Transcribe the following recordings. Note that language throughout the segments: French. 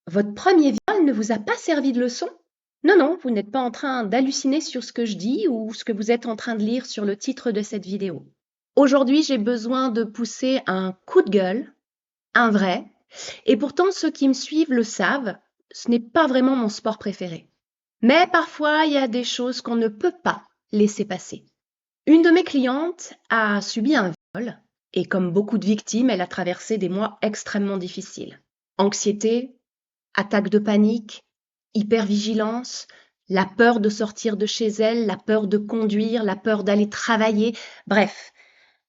Votre premier viol ne vous a pas servi de leçon? Non, non, vous n'êtes pas en train d'halluciner sur ce que je dis ou ce que vous êtes en train de lire sur le titre de cette vidéo. Aujourd'hui, j'ai besoin de pousser un coup de gueule, un vrai, et pourtant ceux qui me suivent le savent, ce n'est pas vraiment mon sport préféré. Mais parfois, il y a des choses qu'on ne peut pas laisser passer. Une de mes clientes a subi un viol et comme beaucoup de victimes, elle a traversé des mois extrêmement difficiles. Anxiété, attaque de panique, hypervigilance, la peur de sortir de chez elle, la peur de conduire, la peur d'aller travailler, bref,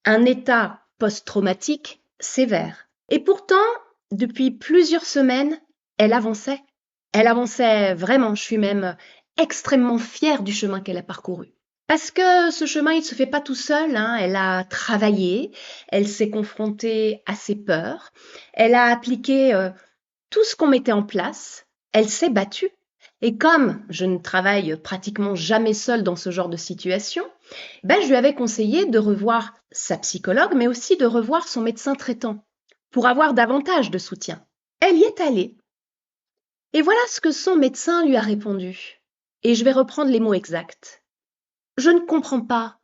un état post-traumatique sévère. Et pourtant, depuis plusieurs semaines, elle avançait. Elle avançait vraiment, je suis même extrêmement fière du chemin qu'elle a parcouru. Parce que ce chemin, il ne se fait pas tout seul, hein. Elle a travaillé, elle s'est confrontée à ses peurs, elle a appliqué tout ce qu'on mettait en place, elle s'est battue. Et comme je ne travaille pratiquement jamais seule dans ce genre de situation, je lui avais conseillé de revoir sa psychologue, mais aussi de revoir son médecin traitant, pour avoir davantage de soutien. Elle y est allée. Et voilà ce que son médecin lui a répondu. Et je vais reprendre les mots exacts. Je ne comprends pas.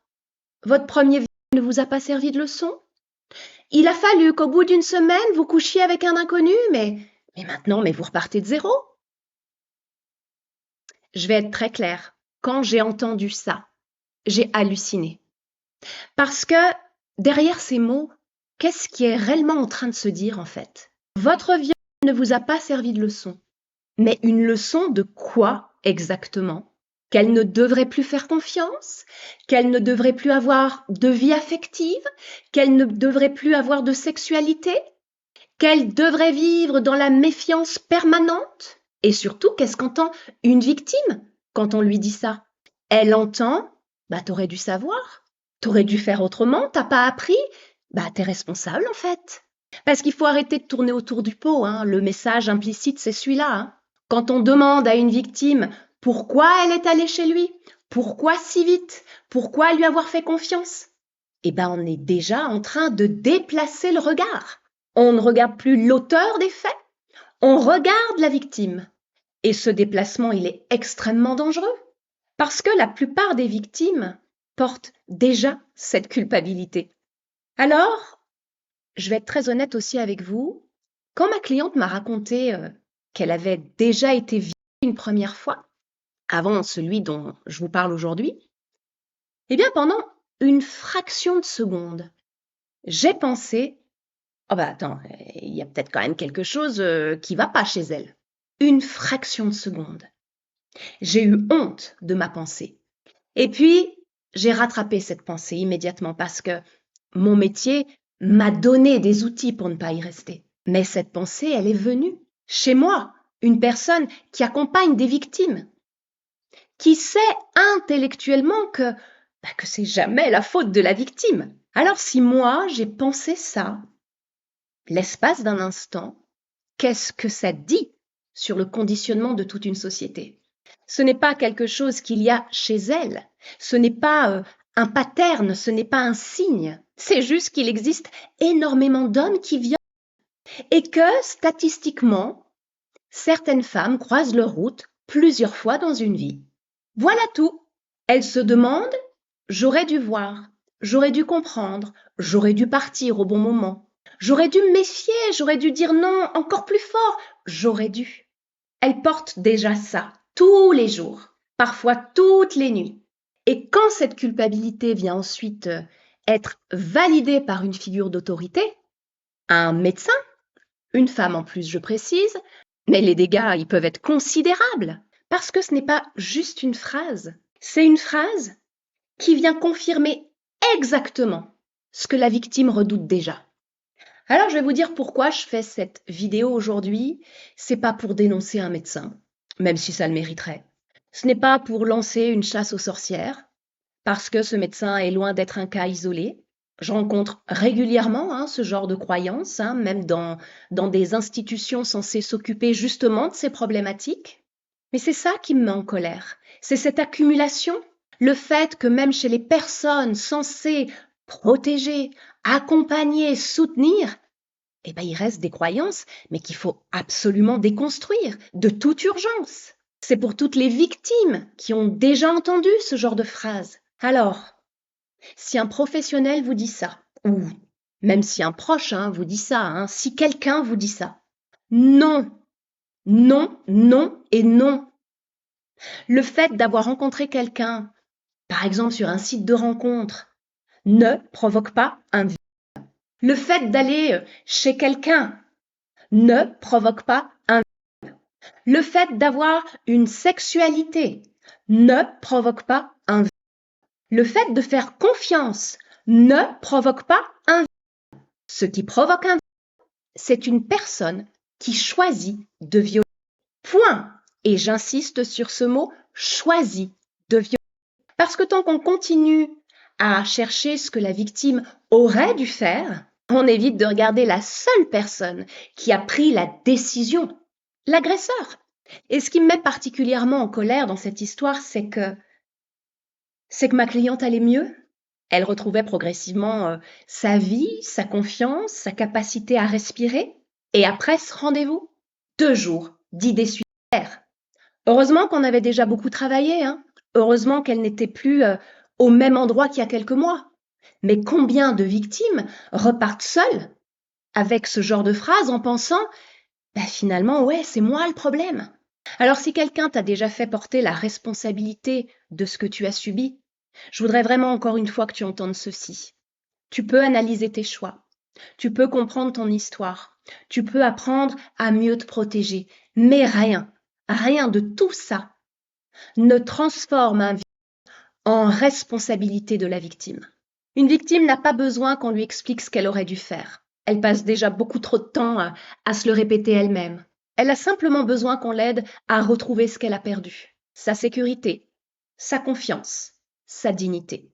Votre premier viol ne vous a pas servi de leçon? Il a fallu qu'au bout d'une semaine, vous couchiez avec un inconnu, mais maintenant, vous repartez de zéro. Je vais être très claire. Quand j'ai entendu ça, j'ai halluciné. Parce que derrière ces mots, qu'est-ce qui est réellement en train de se dire en fait? Votre viol ne vous a pas servi de leçon. Mais une leçon de quoi exactement? Qu'elle ne devrait plus faire confiance? Qu'elle ne devrait plus avoir de vie affective? Qu'elle ne devrait plus avoir de sexualité? Qu'elle devrait vivre dans la méfiance permanente? Et surtout, qu'est-ce qu'entend une victime quand on lui dit ça? Elle entend, t'aurais dû savoir, t'aurais dû faire autrement, t'as pas appris, t'es responsable en fait. Parce qu'il faut arrêter de tourner autour du pot, hein. Le message implicite, c'est celui-là, hein. Quand on demande à une victime pourquoi elle est allée chez lui, pourquoi si vite, pourquoi lui avoir fait confiance, on est déjà en train de déplacer le regard. On ne regarde plus l'auteur des faits, on regarde la victime. Et ce déplacement, il est extrêmement dangereux. Parce que la plupart des victimes portent déjà cette culpabilité. Alors, je vais être très honnête aussi avec vous, quand ma cliente m'a raconté qu'elle avait déjà été violée une première fois, avant celui dont je vous parle aujourd'hui, pendant une fraction de seconde, j'ai pensé « Oh attends, il y a peut-être quand même quelque chose qui va pas chez elle. » Une fraction de seconde. J'ai eu honte de ma pensée. Et puis, j'ai rattrapé cette pensée immédiatement parce que mon métier m'a donné des outils pour ne pas y rester. Mais cette pensée, elle est venue chez moi, une personne qui accompagne des victimes, qui sait intellectuellement que c'est jamais la faute de la victime. Alors si moi, j'ai pensé ça, l'espace d'un instant, qu'est-ce que ça dit sur le conditionnement de toute une société? Ce n'est pas quelque chose qu'il y a chez elle, ce n'est pas un pattern, ce n'est pas un signe, c'est juste qu'il existe énormément d'hommes qui violent et que statistiquement, certaines femmes croisent leur route plusieurs fois dans une vie. Voilà tout. Elles se demandent, j'aurais dû voir, j'aurais dû comprendre, j'aurais dû partir au bon moment, j'aurais dû me méfier, j'aurais dû dire non encore plus fort, j'aurais dû. Elles portent déjà ça tous les jours, parfois toutes les nuits. Et quand cette culpabilité vient ensuite être validée par une figure d'autorité, un médecin, une femme en plus je précise, mais les dégâts ils peuvent être considérables parce que ce n'est pas juste une phrase, c'est une phrase qui vient confirmer exactement ce que la victime redoute déjà. Alors je vais vous dire pourquoi je fais cette vidéo aujourd'hui. C'est pas pour dénoncer un médecin, même si ça le mériterait. Ce n'est pas pour lancer une chasse aux sorcières, parce que ce médecin est loin d'être un cas isolé. Je rencontre régulièrement ce genre de croyances, même dans des institutions censées s'occuper justement de ces problématiques. Mais c'est ça qui me met en colère. C'est cette accumulation, le fait que même chez les personnes censées protéger, accompagner, soutenir, eh ben, il reste des croyances, mais qu'il faut absolument déconstruire de toute urgence. C'est pour toutes les victimes qui ont déjà entendu ce genre de phrase. Alors, si un professionnel vous dit ça, ou même si un proche vous dit ça, si quelqu'un vous dit ça, non, non, non et non. Le fait d'avoir rencontré quelqu'un, par exemple sur un site de rencontre, ne provoque pas un viol. Le fait d'aller chez quelqu'un ne provoque pas un viol. Le fait d'avoir une sexualité ne provoque pas un viol. Le fait de faire confiance ne provoque pas un viol. Ce qui provoque un viol, c'est une personne qui choisit de violer. Point. Et j'insiste sur ce mot, choisit de violer. Parce que tant qu'on continue à chercher ce que la victime aurait dû faire, on évite de regarder la seule personne qui a pris la décision, l'agresseur. Et ce qui me met particulièrement en colère dans cette histoire, c'est que ma cliente allait mieux. Elle retrouvait progressivement sa vie, sa confiance, sa capacité à respirer. Et après ce rendez-vous, 2 jours d'idées suicidaires. Heureusement qu'on avait déjà beaucoup travaillé, Heureusement qu'elle n'était plus au même endroit qu'il y a quelques mois. Mais combien de victimes repartent seules avec ce genre de phrase en pensant finalement, ouais, c'est moi le problème. Alors si quelqu'un t'a déjà fait porter la responsabilité de ce que tu as subi, je voudrais vraiment encore une fois que tu entendes ceci. Tu peux analyser tes choix, tu peux comprendre ton histoire, tu peux apprendre à mieux te protéger, mais rien de tout ça ne transforme un viol en responsabilité de la victime. Une victime n'a pas besoin qu'on lui explique ce qu'elle aurait dû faire. Elle passe déjà beaucoup trop de temps à se le répéter elle-même. Elle a simplement besoin qu'on l'aide à retrouver ce qu'elle a perdu, sa sécurité, sa confiance, sa dignité.